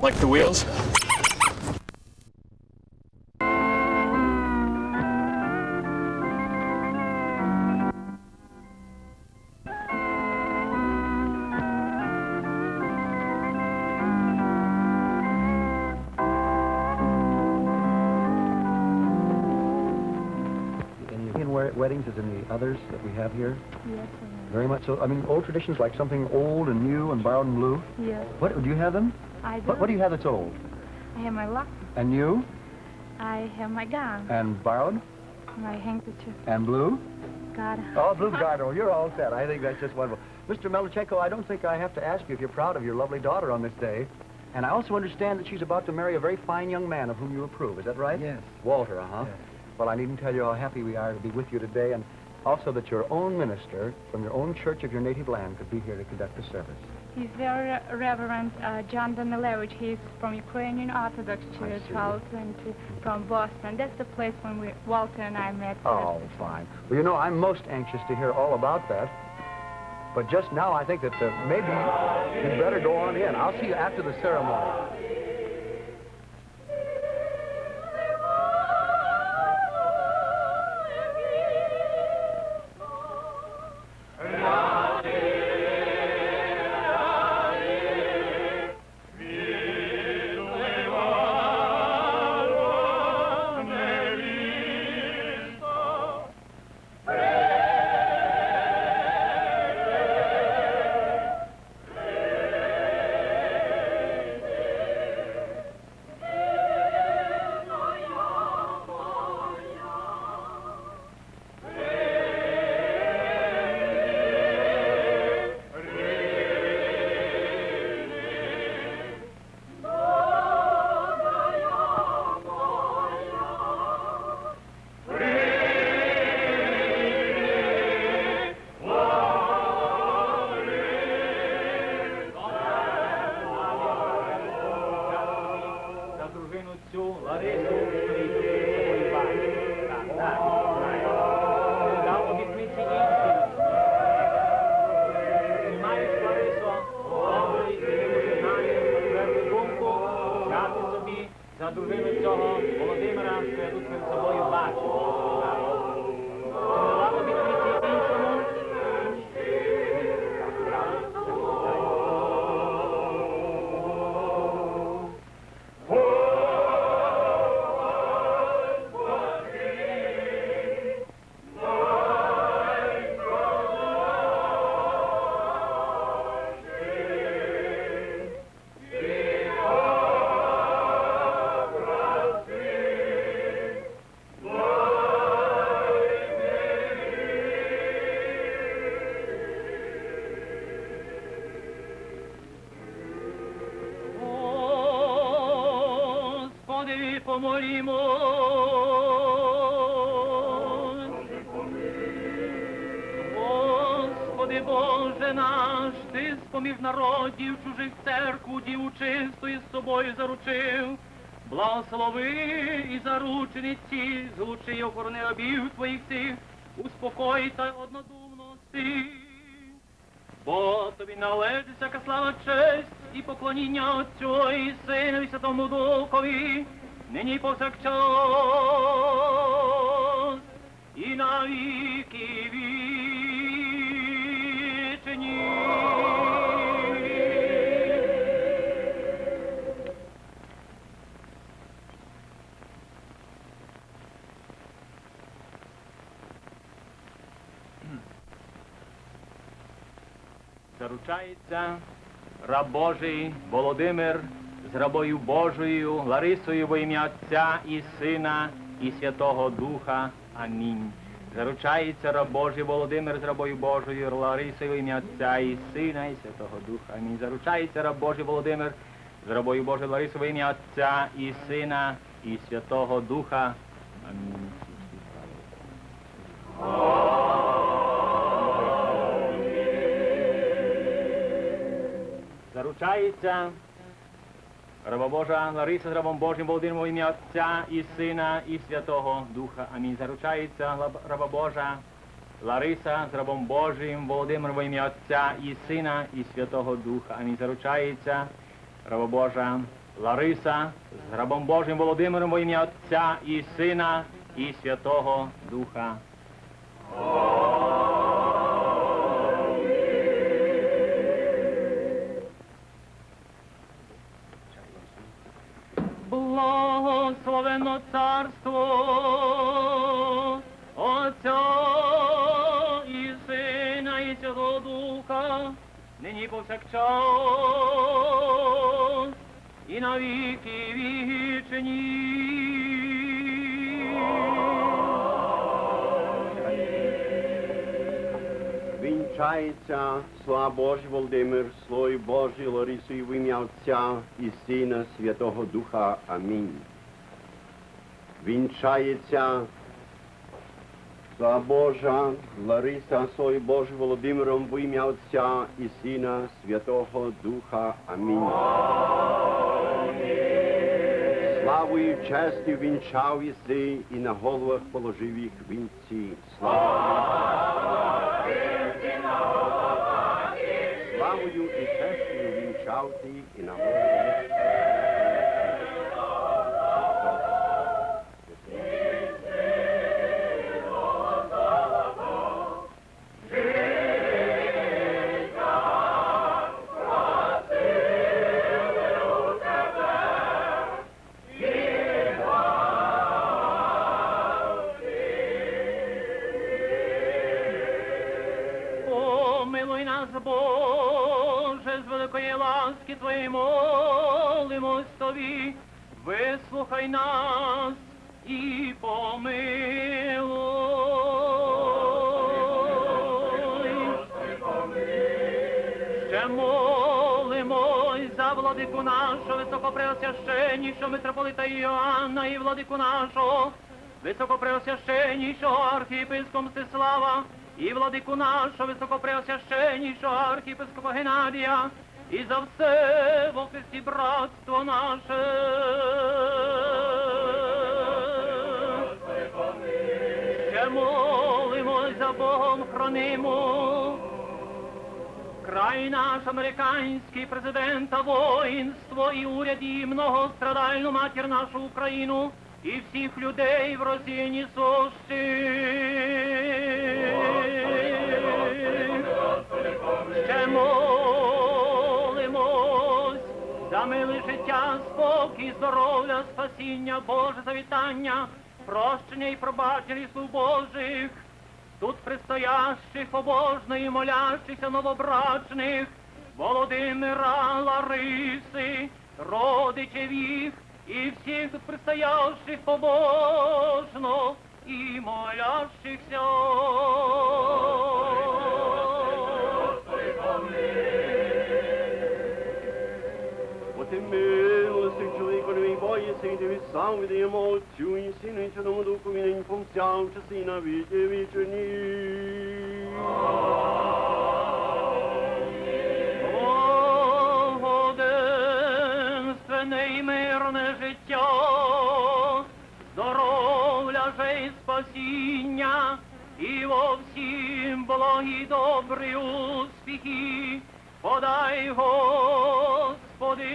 Like the wheels. Weddings as in the others that we have here? Yes, Very much so. I mean, old traditions like something old and new and borrowed and blue? yes. What, do you have them? I do. What do you have that's old? I have my lock. And new? I have my gown. And borrowed? My handkerchief. And blue? God. Oh, blue garter. You're all set. I think that's just wonderful. Mr. Melnichenko, I don't think I have to ask you if you're proud of your lovely daughter on this day. And I also understand that she's about to marry a very fine young man of whom you approve. Is that right? Yes. Walter, uh-huh. Yes. Well, I needn't tell you how happy we are to be with you today, and also that your own minister from your own church of your native land could be here to conduct the service. He's very Reverend John Danilevich. He's from Ukrainian Orthodox Church, also, and from Boston. That's the place when Walter and I met. Oh, fine. Well, you know, I'm most anxious to hear all about that. But just now, I think that maybe you'd better go on in. I'll see you after the ceremony. Господи Боже наш, Ти з-поміж народів чужих церкву діву чистою з собою заручив. Благослови і заручениці, злучи й охорони рабів Твоїх цих, успокой та однодумності. Бо Тобі належить всяка слава, честь і поклоніння Отцю і Сину і Святому Духові, нині й повсякчас, і на віки вічні. Заручається раб Божий Володимир з рабою Божою Ларисою во ім'я Отця і Сина і Святого Духа. Амінь. Заручається раб Божий Володимир з рабою Божою Ларисою во ім'я Отця і Сина і Святого Духа. Амінь. Заручається раб Божий Володимир з рабою Божою Ларисою во ім'я Отця і Сина і Святого Духа. Амінь. Заручається раба Божа Лариса з рабом Божим Володимиром во ім'я Отця і Сина і Святого Духа. Амінь. Заручається раба Божа Лариса з рабом Божим Володимиром во ім'я Отця і Сина і Святого Духа. Амінь. Заручається раба Божа Лариса, з рабом Божим Володимиром во ім'я Отця і Сина і Святого Духа. Благословено царство Отця і Сина і Святого Духа, нині повсякчас і на віки вічні. Вінчається, слава Божий Володимир, слой Божий Ларисою в ім'я Отця і Сина Святого Духа. Амінь. Вінчається, слава Божа Лариса, слой Божий Володимиром в ім'я Отця і Сина Святого Духа. Амінь. Славою і честю вінчав єси і на головах положив їх вінці. Славою і честю вінчав ти і на головах. Помилуй нас, Боже, з великої ласки Твоєї молимось Тобі, вислухай нас і помилуй. Ще молимось за владику нашого, високопреосвященнішого митрополита Іоанна і владику нашого, високопреосвященнішого архієпископа Мстислава, і владику нашого високопреосвященнішого архієпископа Геннадія, і за все во Христі братство наше. Ще молимось за Богом хранимо край наш американський, президента, воїнство і уряд і многострадальну матір нашу Україну і всіх людей в Росії Ще молимось за миле життя, спокій, здоров'я, спасіння, Боже завітання, прощення і пробачення слуг Божих, тут предстоящих, побожних, молящихся новобрачних, Володимира, Лариси, родичів їх, і всіх тут предстоящих побожно і молящихся. Ти милостив чоловікові, боїся, і тобі сам віддаємо Отцю і Сину і Святому Духу, і нині повсякчас і на віки вічні. Благоденственне і мирне життя, здоров'я же і спасіння, і во всім благі добрі успіхи, подай, Господи,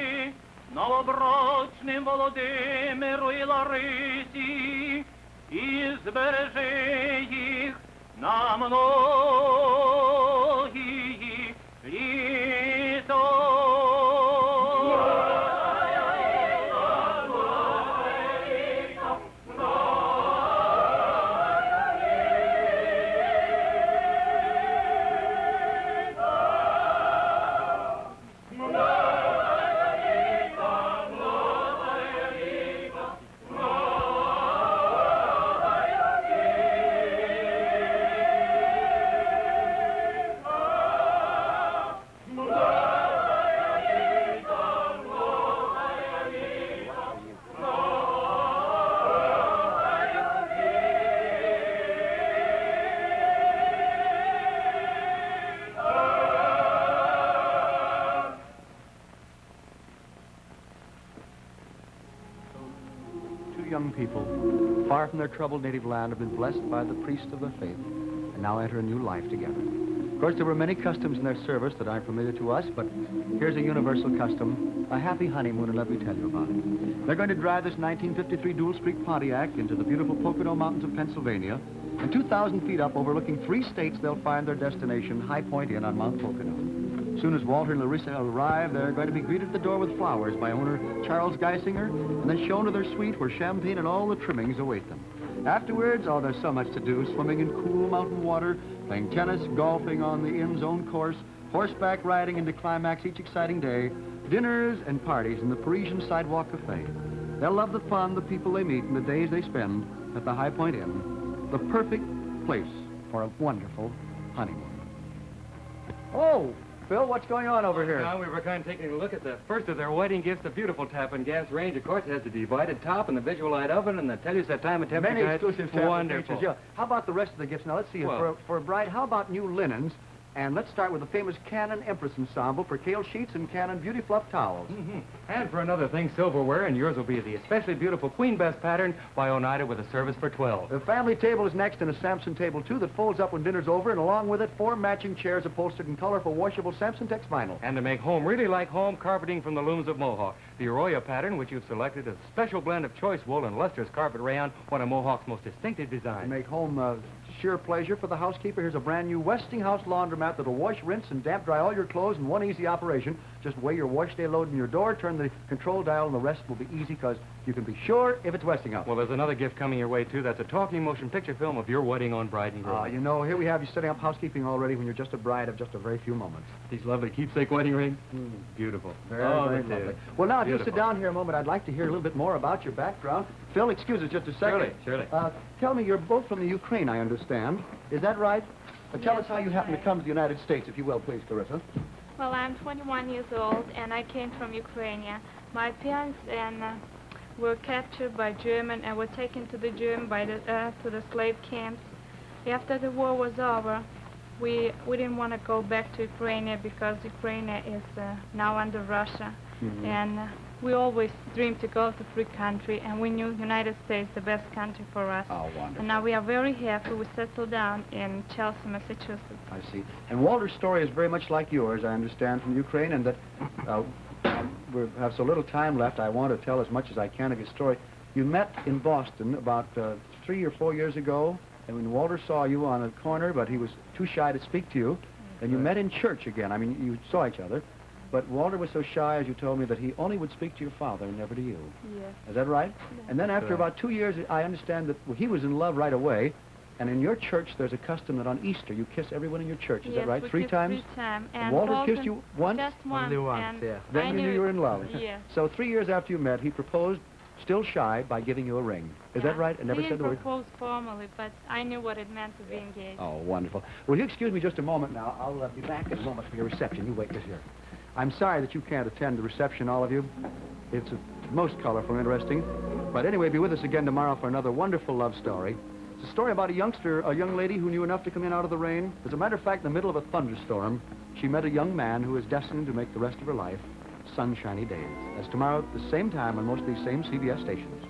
новобрачним Володимиру і Ларисі, і збережи їх на многі літо. Young people, far from their troubled native land, have been blessed by the priest of the faith, and now enter a new life together. Of course, there were many customs in their service that aren't familiar to us, but here's a universal custom, a happy honeymoon, and let me tell you about it. They're going to drive this 1953 dual-streak Pontiac into the beautiful Pocono Mountains of Pennsylvania, and 2,000 feet up, overlooking 3 states, they'll find their destination, High Point Inn on Mount Pocono. As soon as Walter and Larissa arrive, they're going to be greeted at the door with flowers by owner Charles Geisinger, and then shown to their suite where champagne and all the trimmings await them. Afterwards, oh, there's so much to do, swimming in cool mountain water, playing tennis, golfing on the inn's own course, horseback riding, and to climax each exciting day, dinners and parties in the Parisian Sidewalk Cafe. They'll love the fun, the people they meet, and the days they spend at the High Point Inn, the perfect place for a wonderful honeymoon. Oh, Phil, what's going on over here? Now, we were kind of taking a look at the first of their wedding gifts, the beautiful tap and gas range. Of course, it has the divided top and the visual light oven and the Telluride time and temperature. Many exclusive taps. Wonderful. Yeah. How about the rest of the gifts? Now, let's see. Well, For a bride, how about new linens? And let's start with the famous Canon Empress Ensemble, percale sheets and Canon Beauty Fluff towels. Mm-hmm. And for another thing, silverware, and yours will be the especially beautiful Queen Bess pattern by Oneida with a service for 12. The family table is next, and a Samson table, too, that folds up when dinner's over, and along with it, 4 matching chairs upholstered in colorful washable Samson Tex vinyl. And to make home really like home, carpeting from the looms of Mohawk. The Arroyo pattern, which you've selected, is a special blend of choice wool and lustrous carpet rayon, one of Mohawk's most distinctive To designs. make home sheer pleasure for the housekeeper, here's a brand new Westinghouse laundromat that'll wash, rinse, and damp dry all your clothes in one easy operation. Just weigh your wash day load in your door, turn the control dial, and the rest will be easy because you can be sure if it's Westinghouse. Well, there's another gift coming your way, too. That's a talking motion picture film of your wedding on Bride and Groom. You know, here we have you setting up housekeeping already when you're just a bride of just a very few moments. These lovely keepsake wedding rings. Beautiful. Very, oh, very they lovely. do. Well, now, if you Beautiful. sit down here a moment, I'd like to hear a little bit more about your background. Phil, excuse us just a second. Surely. Tell me, you're both from the Ukraine, I understand. Is that right? Tell Yes, us how you that's happened to right. come to the United States, if you will, please, Larissa. Well, I'm 21 years old, and I came from Ukraine. My parents were captured by German and were taken to the to the slave camps. After the war was over, we didn't want to go back to Ukraine because Ukraine is now under Russia, and we always dreamed to go to free country, and we knew United States the best country for us. Oh, wonderful. And now we are very happy. We settled down in Chelsea, Massachusetts. I see. And Walter's story is very much like yours, I understand, from Ukraine, and that we have so little time left, I want to tell as much as I can of your story. You met in Boston about 3 or 4 years ago, and when Walter saw you on a corner, but he was too shy to speak to you, and you met in church again. I mean, you saw each other, but Walter was so shy, as you told me, that he only would speak to your father and never to you. Yes. Is that right? And then after about 2 years, I understand that he was in love right away, and in your church, there's a custom that on Easter, you kiss everyone in your church. Is that right? we 3 kissed times? 3 times. And Walter kissed you once? Just once. Only once, and yeah. Then I you knew you were in love. Yes. So 3 years after you met, he proposed, still shy, by giving you a ring. Is that right? And never he said the didn't word? propose formally, but I knew what it meant to be engaged. Oh, wonderful. Will you excuse me just a moment now? I'll be back in a moment for your reception. You wait just here. I'm sorry that you can't attend the reception, all of you. It's most colorful and interesting. But anyway, be with us again tomorrow for another wonderful love story. It's a story about a young lady who knew enough to come in out of the rain. As a matter of fact, in the middle of a thunderstorm, she met a young man who is destined to make the rest of her life sunshiny days. That's tomorrow at the same time on most of these same CBS stations.